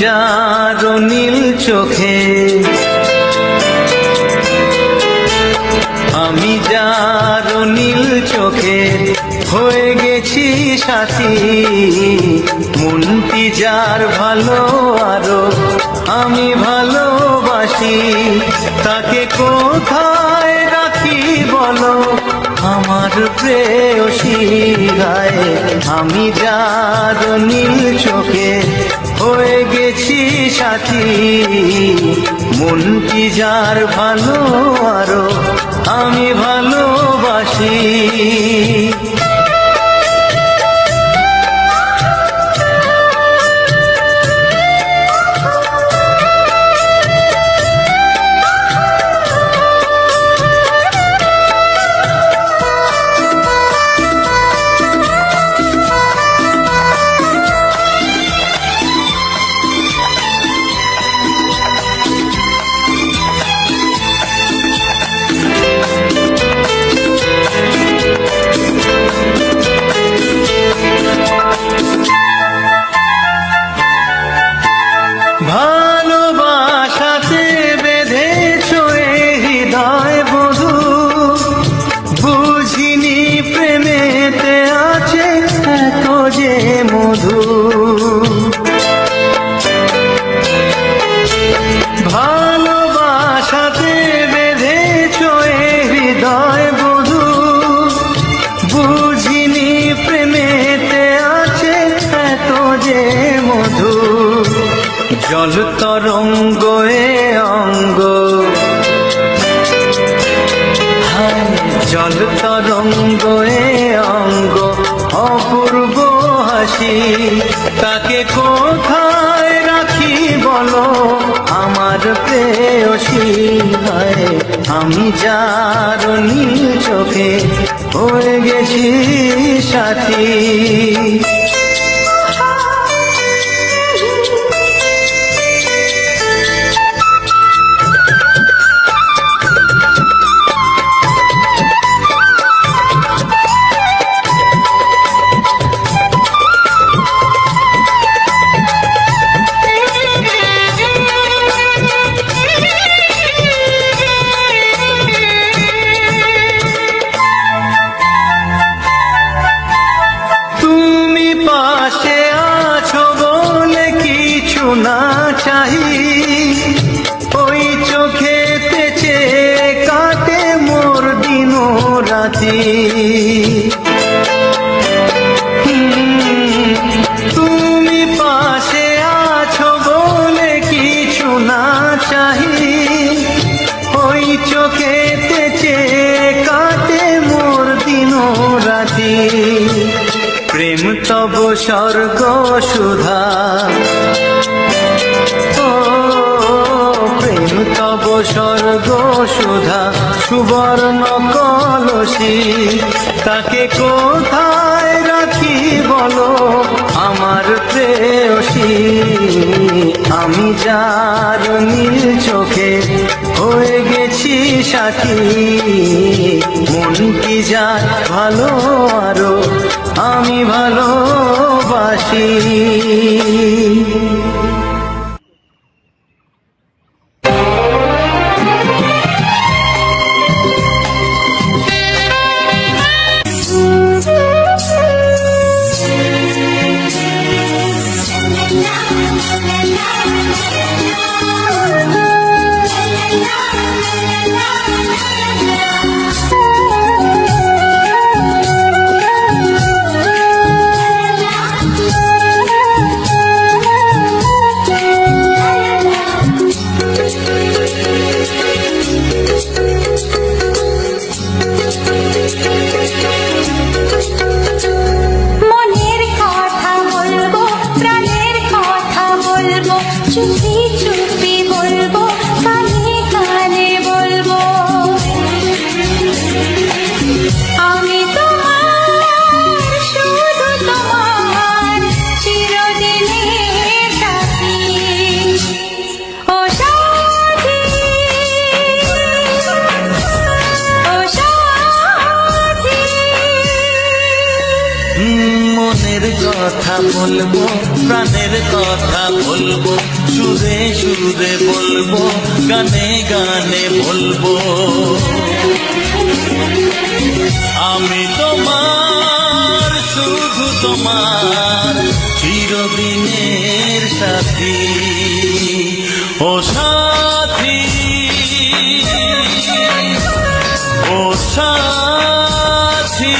যার নীল চোখে, আমি যার নীল চোখে হয়ে গেছি সাথী। মনটি যার ভালো আরো আমি ভালোবাসি, তাকে কোথায় রাখি বলো আমার প্রেয়সী গায়ে। আমি যার নীল চোখে হয়ে গেছি সাথী, মনটি যার ভালো আরো আমি ভালোবাসি। ভালোবাসাতে বেঁধেছ হৃদয় বধূ, বুঝিনি প্রেমেতে আছে এত যে মধু। ভালোবাসাতে বেঁধেছ হৃদয় বধূ, বুঝিনি প্রেমেতে আছে এত যে মধু। জল তরঙ্গ এ অঙ্গ, জল তরঙ্গ এ অঙ্গ অপূর্ব হাসি, তাকে কোথায় রাখি বলো আমার প্রেয়সী গায়ে। আমি যার নীল চোখে হয়ে গেছি সাথী। পাশে আছো বলে কিছু না চাহি, ওই চোখেতে চেয়ে কাটে মোর দিন রাতি। তুমি পাশে আছো বলে কিছু না চাহি, ওই চোখেতে চেয়ে কাটে মোর দিন রাতি। প্রেম তব স্বর্গ সুধা, ও প্রেম তব স্বর্গ সুধা সুবর্ণ কলসি, তাকে কোথায় রাখি বলো আমার প্রেয়সী। আমি যার নীল চোখে হয়ে গেছি সাথী, মনটি যার ভালো আরো আমি ভালোবাসি। মনের কথা বলবো, প্রাণের কথা বলবো, সুরে সুরে বলবো, গানে গানে বলবো। আমি তোমার, শুধু তোমার, চিরদিনের সাথী। ও সাথী, ও সাথী।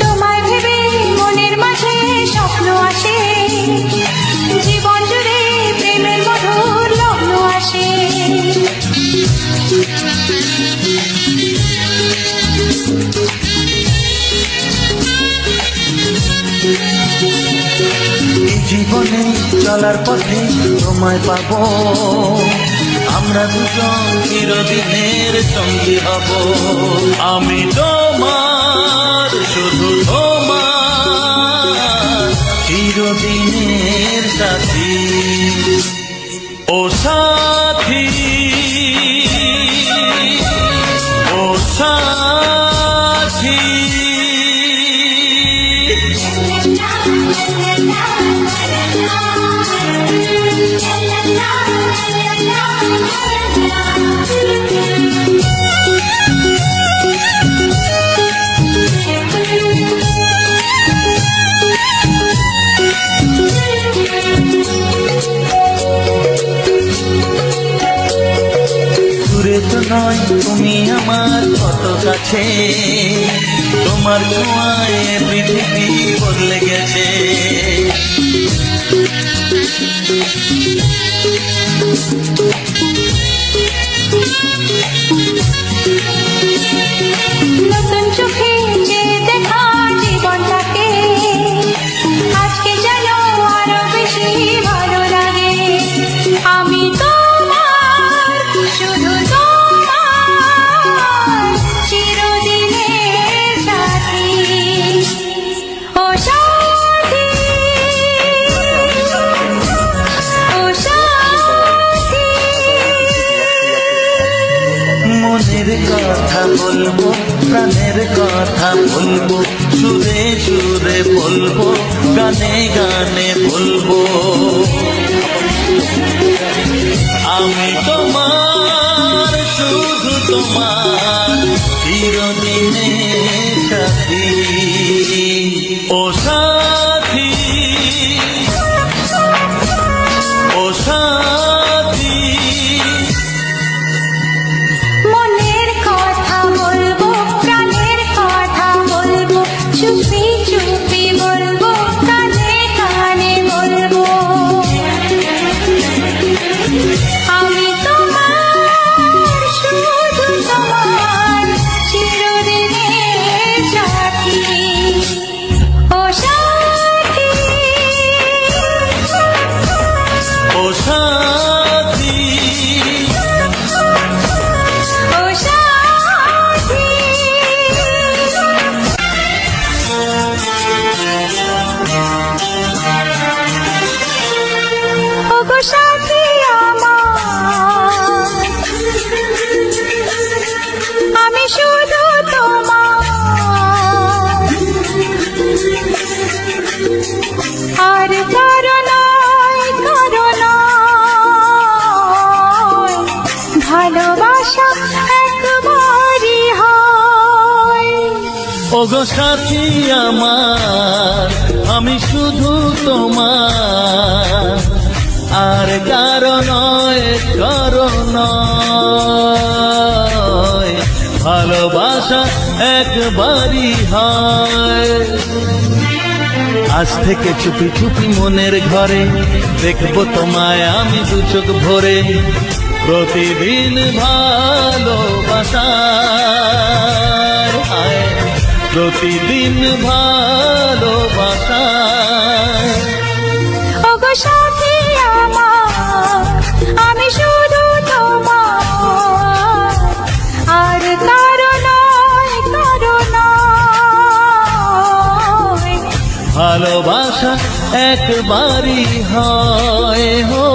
তোমায় ভেবে মনের মাঝে স্বপ্ন আসে, জীবন জুড়ে প্রেমের মধুর লগ্ন আসে। এই জীবনে চলার পথে তোমায় পাবো, আমরা দুজন চিরদিনের সঙ্গী হব। আমি তোমার, শুধু তোমার, চিরদিনের সাথী। ও সাথী, ও সাথী। দূরে তো নয় তুমি আমার কত কাছে, তোমার ছোঁয়ায় পৃথিবী বদলে গেছে। নতুন চোখে যে দেখা জীবনটাকে, আজকে যেন আরো বেশি ভালো লাগে। আমি তোমার, শুধু তোমার, চিরদিনের সাথী। ও সাথী, ও সাথী। মনের কথা বলবো, প্রাণের কথা বলবো, সুরে সুরে বলবো, গানে গানে বলবো। আমি তোমার, শুধু তোমার, চিরদিনের সাথী। ও সাথী, ও সাথী। মনের কথা বলবো, প্রাণের কথা বলবো, চুপি চুপি বলবো, কানে কানে বলবো। আমি তোমার, শুধু তোমার, চিরদিনের সাথী। ও সাথী, ও সাথী। ও সাথী। ওগো সাথী আমার, আমি শুধু তোমার, আর কারো নয়, কারো নয়, ভালোবাসা একবারই হয়। ওগো সাথী আমার, আমি শুধু তোমার, আর কারো নয়, কারো নয়, ভালোবাসা একবারই হয়। আজ থেকে চুপি চুপি মনের ঘরে দেখবো তোমায় আমি দু চোখ ভরে, প্রতিদিন ভালোবাসায়, প্রতিদিন ভালোবাসায়। ওগো সাথী আমার, আমি শুধু তোমার, ভালোবাসা একবারই হয় হো।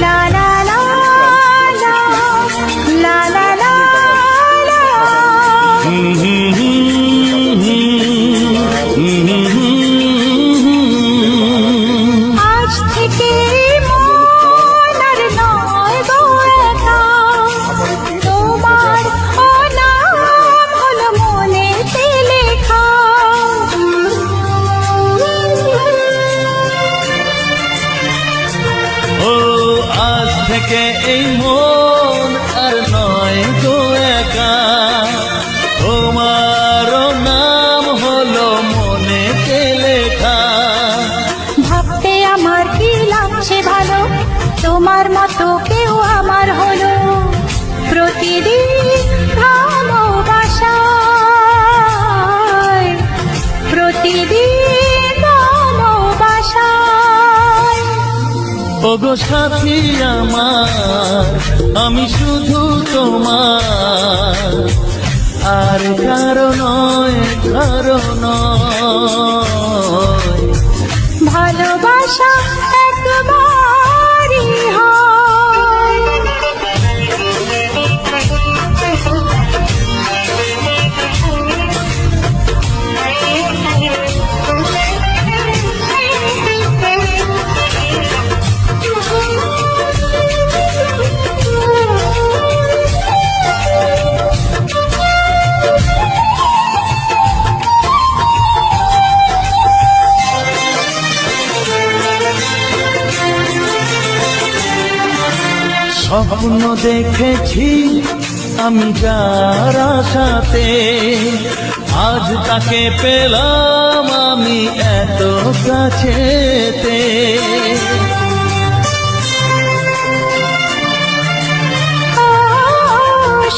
লা লা লা লা, লা লা লা লা। আজ থেকে মন আর নয় গো একা, তোমার নাম হলো মনেতে লেখা। ও আজ থেকে এই মন আর নয় গো একা, তোমারও নাম হলো মনেতে লেখা। ভাবতে আমার কি লাগছে ভালো, তোমার মতো কেউ আমার হলো। প্রতিদিন ভালোবাসায়, প্রতিদিন ভালোবাসায়। ওগো সাথী আমার, আমি শুধু তোমার, আর কারো নয়, কারো নয়। ভালোবাসা একবারই হয়। স্বপ্ন দেখেছি আমি যার আশাতে, আজ তাকে পেলাম আমি এত কাছেতে।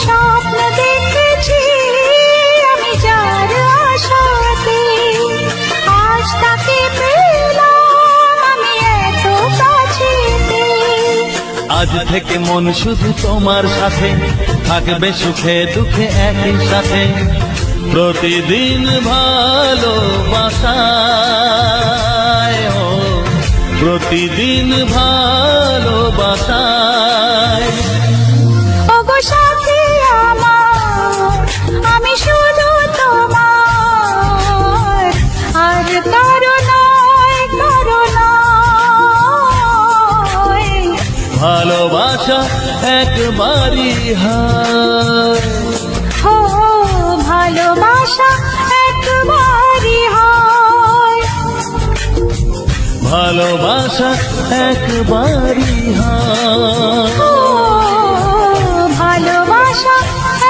স্বপ্ন দেখেছি আমি যার আশাতে, আজ তাকে পেলাম আমি এত কাছেতে। আজ থেকে মন শুধু তোমার সাথে, থাকবে সুখে দুঃখে একই সাথে। প্রতিদিন ভালোবাসায় ও, প্রতিদিন ভালোবাসায়। ওগো সাথী আমার, আমি শুধু তোমার, আর কারো নয়, কারো নয়। ভালোবাসা একবারই হয় ও ভালোবাসা একবারই হয়। ভালোবাসা একবারই হয় ও ভালোবাসা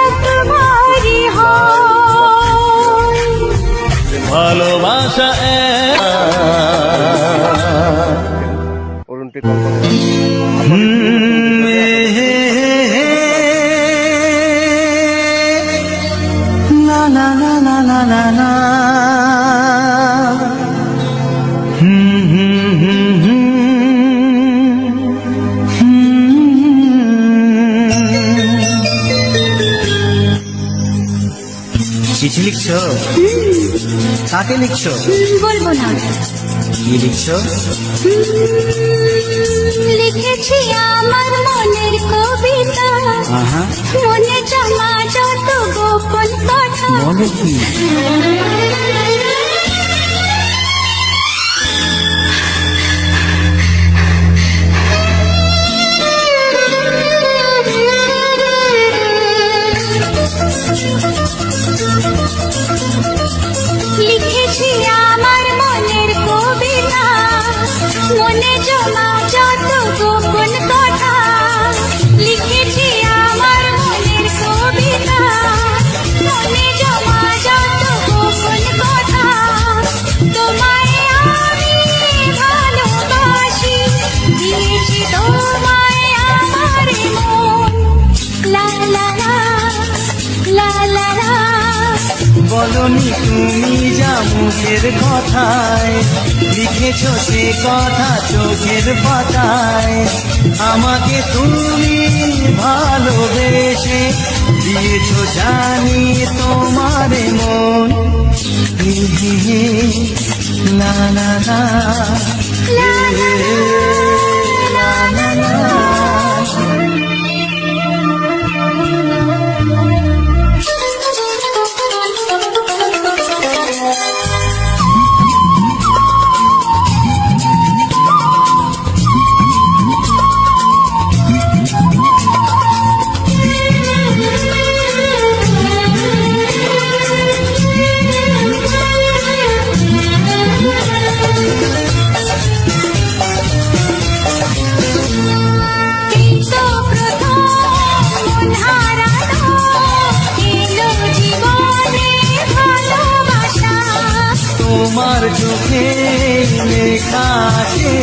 একবারই হয়। ভালোবাসা অরুণটি কল্পনা না না না না না না না চিঠি লিখছো? কাকে লিখছো? বলবো না। কি লিখছো? লিখেছি আমার মনের কবিতা, আহা, মনে জমা যত গোপন কথা। বলো কি? লিখেছি আমার মনের কবিতা, মনে জমা যত গোপন কথা। লিখেছি আমার মনের কবিতা, মনে জমা যত গোপন কথা। তোমায় আমি ভালোবাসি, দিয়েছি তোমায় আমার মন। বলনি তুমি যা মুখের কথায়, লিখেছো সে কথা চোখের পাতায়। আমাকে তুমি ভালোবেসে দিয়েছো জানি তোমার মন। লা লা লা লা লা লা লা লা। তোমার চোখে লেখা আছে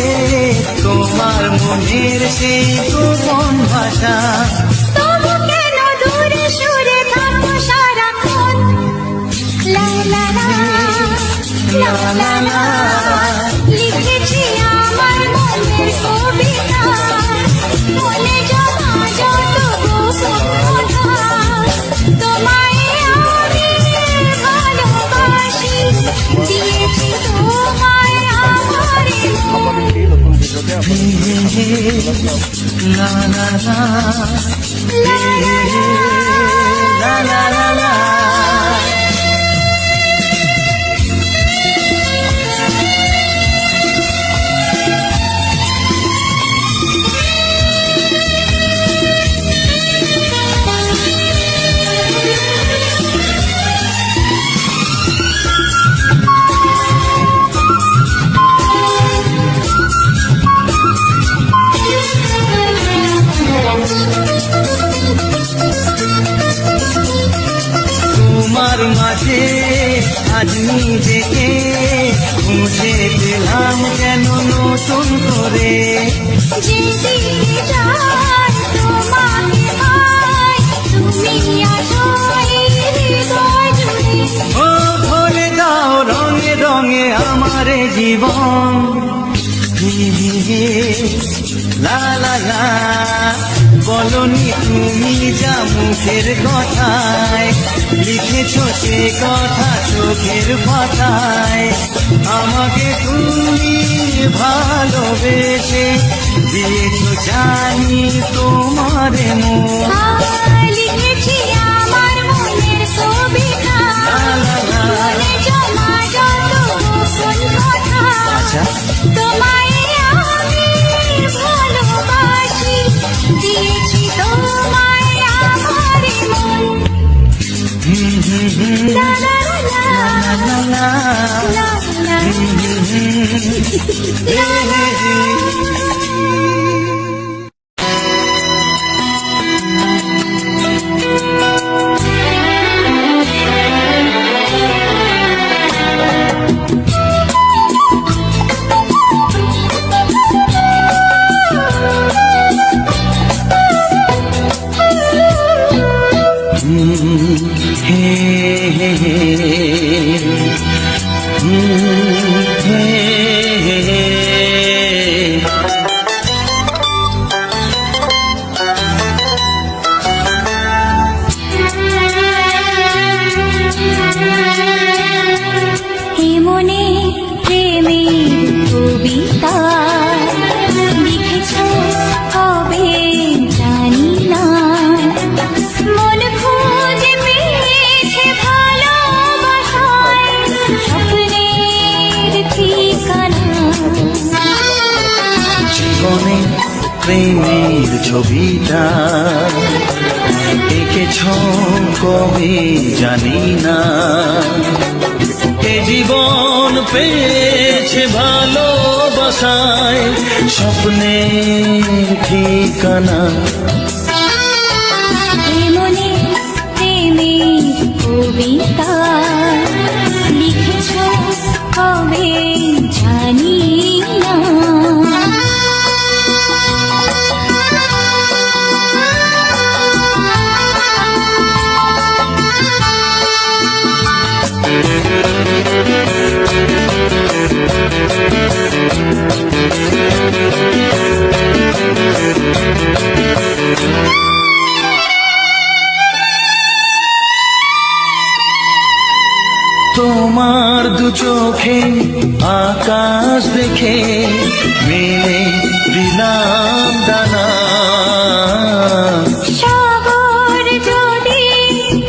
তোমার মনের সেই গোপন ভাষা। তবু কেন দূরে সরে থাকো সারাক্ষণ? লা লা লা লা লা লা। লিখেছি আমার মনের কবিতা, মনে জমা যত গোপন কথা। তোমায় আমি ভালোবাসি, দিয়েছি তোমায় আমার মন। আমাদের এই নতুন ভিডিওতে লা লা লা লা লা লা। লা লা লা লা। তোমার মাঝে আজ নিজেকে খুঁজে পেলাম যেন নতুন করে। যেদিকে যাই তোমাকে পাই, তুমি আছো এই হৃদয় জুড়ে। ও ভরে দাও রঙে রঙে আমার জীবন। লা লা লা। বলনি তুমি যা মুখের কথায়, লিখেছো সে কথা চোখের পাতায়। আমাকে তুমি ভালোবেসে দিয়েছো জানি তোমার মন। লিখেছি আমার মনের কবিতা, মনে জমা যত গোপন কথা। আচ্ছা। তোমায় আমি ভালোবাসি, দিয়েছি তোমায় আমার মন। লা লা লা লা লা লা লা লা লা। মনে প্রেমের কবিতা লিখেছ কবে জানি না। মন খুঁজে পেয়েছে ভালোবাসায় স্বপ্নের ঠিকানা। জীবনে প্রেমের ছবিটা এঁকেছ কবে জানি না। এ জীবন পেয়েছে ভালোবাসায় স্বপ্নের ঠিকানা। মনে প্রেমের কবিতা লিখেছ কবে জানি না। তোমার দু চোখে আকাশ দেখে মেলে দিলাম দানা। সাগর যদি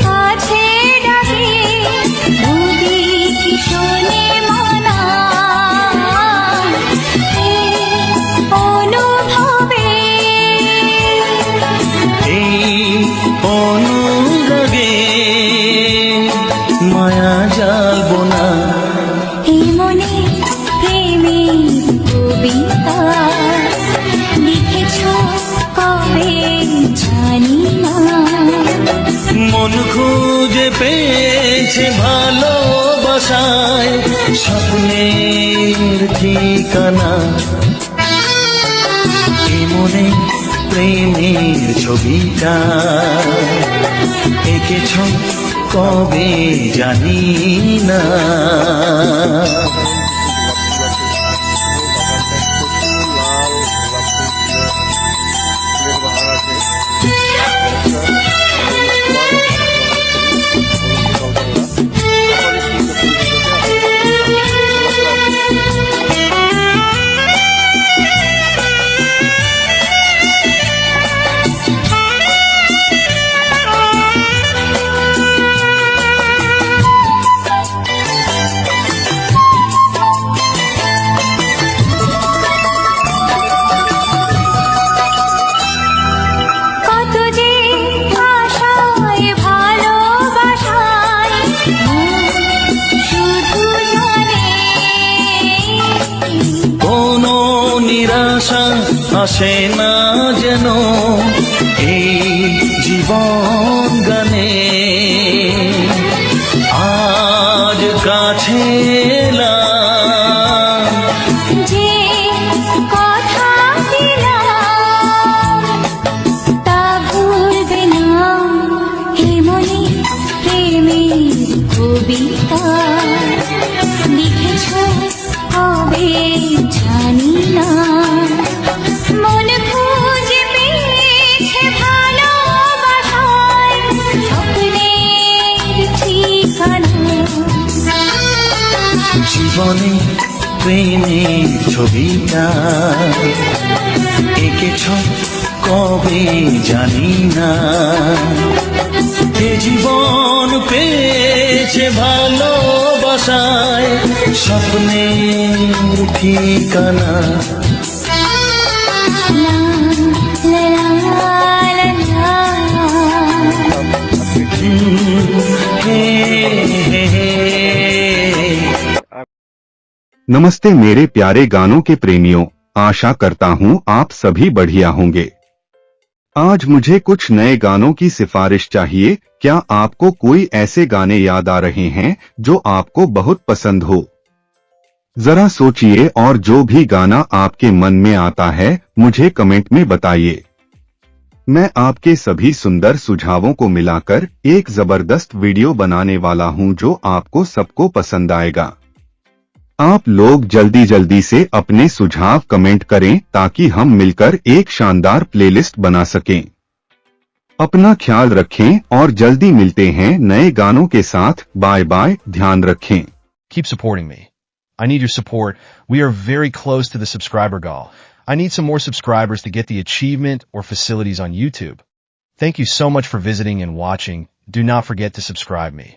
কাছে ডাকে নদী কি শোনে মনা এই অনুভবে এই অনুরাগে মায়া জ্বালবো না। এই মনে প্রেমের কবিতা লিখেছ কবে জানি না। মন খুঁজে পেয়েছে ভালোবাসায় স্বপ্নের ঠিকানা। এ মনে প্রেমের ছবিটা এঁকেছ কবে জানি না। কত যে আশায় ভালোবাসায় শুধু জানে কোনো নিরাশা আসে না যেন এই জীবন গানে। আজ কাছে এলাম যে কথা দিলাম তা ভুলবে না। হে মনে প্রেমের কবিতা লিখেছ কবে জানি না। মন খুঁজে পেয়েছে ভালোবাসায় স্বপ্নের ঠিকানা। জীবনে প্রেমের ছবিটা এঁকেছ কবে জানি না। এ জীবন পেয়েছে ভালোবাসায় স্বপ্নের ঠিকানা। লা লা লা লা হে হে হে। नमस्ते मेरे प्यारे गानों के प्रेमियों, आशा करता हूँ आप सभी बढ़िया होंगे। आज मुझे कुछ नए गानों की सिफारिश चाहिए। क्या आपको कोई ऐसे गाने याद आ रहे हैं जो आपको बहुत पसंद हो? जरा सोचिए और जो भी गाना आपके मन में आता है मुझे कमेंट में बताइए। मैं आपके सभी सुंदर सुझावों को मिलाकर एक जबरदस्त वीडियो बनाने वाला हूँ जो आपको सबको पसंद आएगा। आप लोग जल्दी जल्दी से अपने सुझाव कमेंट करें ताकि हम मिलकर एक शानदार प्लेलिस्ट बना सकें। अपना ख्याल रखें और जल्दी मिलते हैं नए गानों के साथ। बाय बाय, ध्यान रखें। Keep supporting me. I need your support. We are very close to the subscriber goal. I need some more subscribers to get the achievement or facilities on YouTube. Thank you so much for visiting and watching. Do not forget to subscribe me.